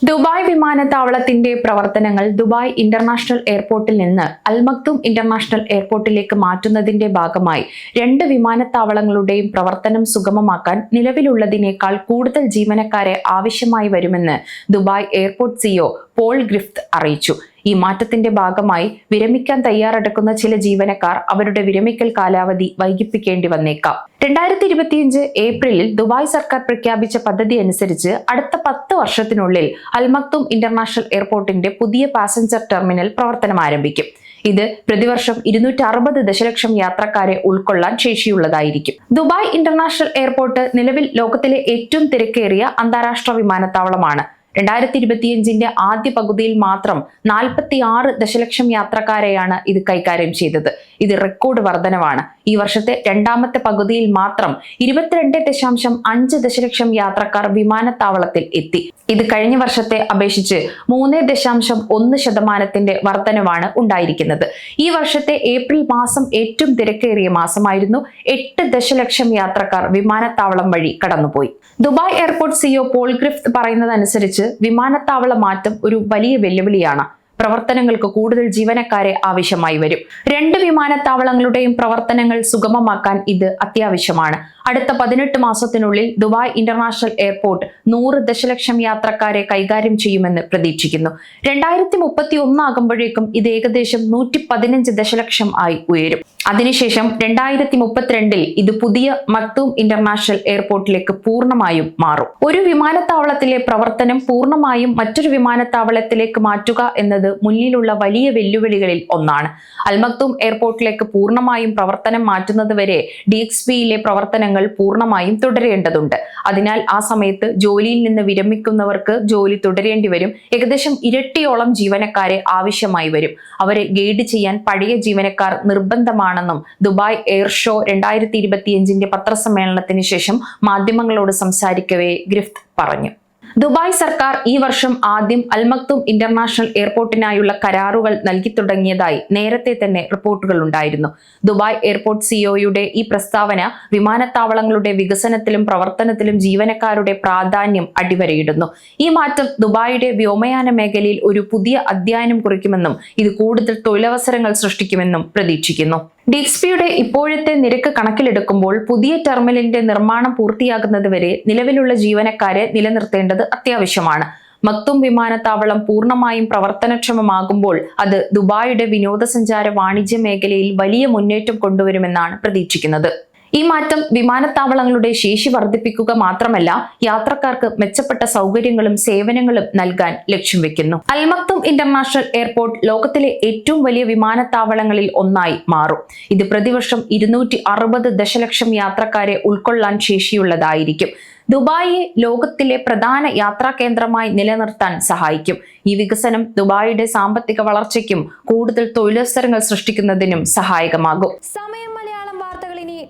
Dubai വിമാനത്താവളത്തിന്റെ പ്രവർത്തനങ്ങൾ Dubai international എയർപോർട്ടിൽ നിന്ന് അൽ മക്തൂം ഇന്റർനാഷണൽ എയർപോർട്ടിലേക്ക് മാറ്റുന്നതിന്റെ ഭാഗമായി രണ്ട് വിമാനത്താവളങ്ങളുടെയും പ്രവർത്തനം സുഗമമാക്കാൻ നിലവിലുള്ളതിനേക്കാൾ കൂടുതൽ ജീവനക്കാരെ ആവശ്യമായി വരുമെന്ന് ദുബായ് എയർപോർട്ട് സിഇഒ പോൾ ഗ്രിഫ്ത് അറിയിച്ചു. ഈ മാറ്റത്തിന്റെ ഭാഗമായി വിരമിക്കാൻ തയ്യാറെടുക്കുന്ന ചില ജീവനക്കാർ അവരുടെ വിരമിക്കൽ കാലാവധി വൈകിപ്പിക്കേണ്ടി വന്നേക്കാം. 2025 ഏപ്രിലിൽ ദുബായ് സർക്കാർ പ്രഖ്യാപിച്ച പദ്ധതി അനുസരിച്ച് അടുത്ത 10 വർഷത്തിനുള്ളിൽ അൽ മക്തൂം ഇന്റർനാഷണൽ എയർപോർട്ടിന്റെ പുതിയ പാസഞ്ചർ ടെർമിനൽ പ്രവർത്തനം ആരംഭിക്കും. ഇത് പ്രതിവർഷം 260 ദശലക്ഷം യാത്രക്കാരെ ഉൾക്കൊള്ളാൻ ശേഷിയുള്ളതായിരിക്കും. ദുബായ് ഇന്റർനാഷണൽ എയർപോർട്ട് നിലവിൽ ലോകത്തിലെ ഏറ്റവും തിരക്കേറിയ അന്താരാഷ്ട്ര വിമാനത്താവളമാണ്. 2025 ആദ്യ പകുതിയിൽ മാത്രം 46 ദശലക്ഷം യാത്രക്കാരെയാണ് ഇത് കൈകാര്യം ചെയ്തത്. ഇത് റെക്കോർഡ് വർധനവാണ്. ഈ വർഷത്തെ രണ്ടാമത്തെ പകുതിയിൽ മാത്രം 22.5 ദശലക്ഷം യാത്രക്കാർ വിമാനത്താവളത്തിൽ എത്തി. ഇത് കഴിഞ്ഞ വർഷത്തെ അപേക്ഷിച്ച് 3.1% വർധനവാണ് ഉണ്ടായിരിക്കുന്നത്. ഈ വർഷത്തെ ഏപ്രിൽ മാസം ഏറ്റവും തിരക്കേറിയ മാസമായിരുന്നു. 8 ദശലക്ഷം യാത്രക്കാർ വിമാനത്താവളം വഴി കടന്നുപോയി. ദുബായ് എയർപോർട്ട് സിഇഒ പോൾ ഗ്രിഫ്ത് പറയുന്നതനുസരിച്ച് വിമാനത്താവള മാറ്റം ഒരു വലിയ വെല്ലുവിളിയാണ്. പ്രവർത്തനങ്ങൾക്ക് കൂടുതൽ ജീവനക്കാരെ ആവശ്യമായി വരും. രണ്ട് വിമാനത്താവളങ്ങളുടെയും പ്രവർത്തനങ്ങൾ സുഗമമാക്കാൻ ഇത് അത്യാവശ്യമാണ്. അടുത്ത 18 മാസത്തിനുള്ളിൽ ദുബായ് ഇന്റർനാഷണൽ എയർപോർട്ട് 100 ദശലക്ഷം യാത്രക്കാരെ കൈകാര്യം ചെയ്യുമെന്ന് പ്രതീക്ഷിക്കുന്നു. 2031 ആകുമ്പോഴേക്കും ഇത് ഏകദേശം 115 ദശലക്ഷം ആയി ഉയരും. അതിനുശേഷം 2032 ഇത് പുതിയ മക്തൂം ഇന്റർനാഷണൽ എയർപോർട്ടിലേക്ക് പൂർണ്ണമായും മാറും. ഒരു വിമാനത്താവളത്തിലെ പ്രവർത്തനം പൂർണ്ണമായും മറ്റൊരു വിമാനത്താവളത്തിലേക്ക് മാറ്റുക എന്നത് മുന്നിലുള്ള വലിയ വെല്ലുവിളികളിൽ ഒന്നാണ്. അൽ മക്തൂം എയർപോർട്ടിലേക്ക് പൂർണ്ണമായും പ്രവർത്തനം മാറ്റുന്നതുവരെ DXBയിലെ പ്രവർത്തനങ്ങൾ പൂർണ്ണമായും തുടരേണ്ടതുണ്ട്. അതിനാൽ ആ സമയത്ത് ജോലിയിൽ നിന്ന് വിരമിക്കുന്നവർക്ക് ജോലി തുടരേണ്ടി വരും. ഏകദേശം ഇരട്ടിയോളം ജീവനക്കാരെ ആവശ്യമായി വരും. അവരെ ഗൈഡ് ചെയ്യാൻ പഴയ ജീവനക്കാർ നിർബന്ധമാണെന്നും ദുബായ് എയർ ഷോ 2025 പത്രസമ്മേളനത്തിന് ശേഷം മാധ്യമങ്ങളോട് സംസാരിക്കവേ ഗ്രിഫ്ത് പറഞ്ഞു. ദുബായ് സർക്കാർ ഈ വർഷം ആദ്യം അൽ മക്തൂം ഇന്റർനാഷണൽ എയർപോർട്ടിനായുള്ള കരാറുകൾ നൽകി തുടങ്ങിയതായി നേരത്തെ തന്നെ റിപ്പോർട്ടുകൾ ഉണ്ടായിരുന്നു. ദുബായ് എയർപോർട്ട് സിഇഒയുടെ ഈ പ്രസ്താവന വിമാനത്താവളങ്ങളുടെ വികസനത്തിലും പ്രവർത്തനത്തിലും ജീവനക്കാരുടെ പ്രാധാന്യം അടിവരയിടുന്നു. ഈ മാറ്റം ദുബായിയുടെ വ്യോമയാന മേഖലയിൽ ഒരു പുതിയ അധ്യായം കുറിക്കുമെന്നും ഇത് കൂടുതൽ തൊഴിലവസരങ്ങൾ സൃഷ്ടിക്കുമെന്നും പ്രതീക്ഷിക്കുന്നു. DXBയുടെ ഇപ്പോഴത്തെ നിരക്ക് കണക്കിലെടുക്കുമ്പോൾ പുതിയ ടെർമിനലിന്റെ നിർമ്മാണം പൂർത്തിയാകുന്നതുവരെ നിലവിലുള്ള ജീവനക്കാരെ നിലനിർത്തേണ്ടത് അത്യാവശ്യമാണ്. മക്തൂം വിമാനത്താവളം പൂർണ്ണമായും പ്രവർത്തനക്ഷമമാകുമ്പോൾ അത് ദുബായിയുടെ വിനോദസഞ്ചാര വാണിജ്യ മേഖലയിൽ വലിയ മുന്നേറ്റം കൊണ്ടുവരുമെന്നാണ് പ്രതീക്ഷിക്കുന്നത്. ഈ മാറ്റം വിമാനത്താവളങ്ങളുടെ ശേഷി വർദ്ധിപ്പിക്കുക മാത്രമല്ല, യാത്രക്കാർക്ക് മെച്ചപ്പെട്ട സൗകര്യങ്ങളും സേവനങ്ങളും നൽകാൻ ലക്ഷ്യം വെക്കുന്നു. അൽ മക്തൂം ഇന്റർനാഷണൽ എയർപോർട്ട് ലോകത്തിലെ ഏറ്റവും വലിയ വിമാനത്താവളങ്ങളിൽ ഒന്നായി മാറും. ഇത് പ്രതിവർഷം 260 ദശലക്ഷം യാത്രക്കാരെ ഉൾക്കൊള്ളാൻ ശേഷിയുള്ളതായിരിക്കും. ദുബായിയെ ലോകത്തിലെ പ്രധാന യാത്രാ കേന്ദ്രമായി നിലനിർത്താൻ സഹായിക്കും. ഈ വികസനം ദുബായിയുടെ സാമ്പത്തിക വളർച്ചയ്ക്കും കൂടുതൽ തൊഴിലവസരങ്ങൾ സൃഷ്ടിക്കുന്നതിനും സഹായകമാകും.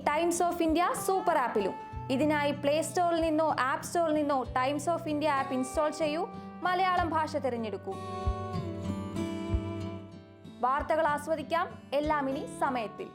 ടൈംസ് ഓഫ് ഇന്ത്യ സൂപ്പർ ആപ്പിലും ഇതിനായി പ്ലേ സ്റ്റോറിൽ നിന്നോ ആപ്പ് സ്റ്റോറിൽ നിന്നോ times of India app install ചെയ്യൂ. മലയാളം ഭാഷ തിരഞ്ഞെടുക്കൂ. വാർത്തകൾ ആസ്വദിക്കാം. എല്ലാം ഇനി സമയത്തിൽ.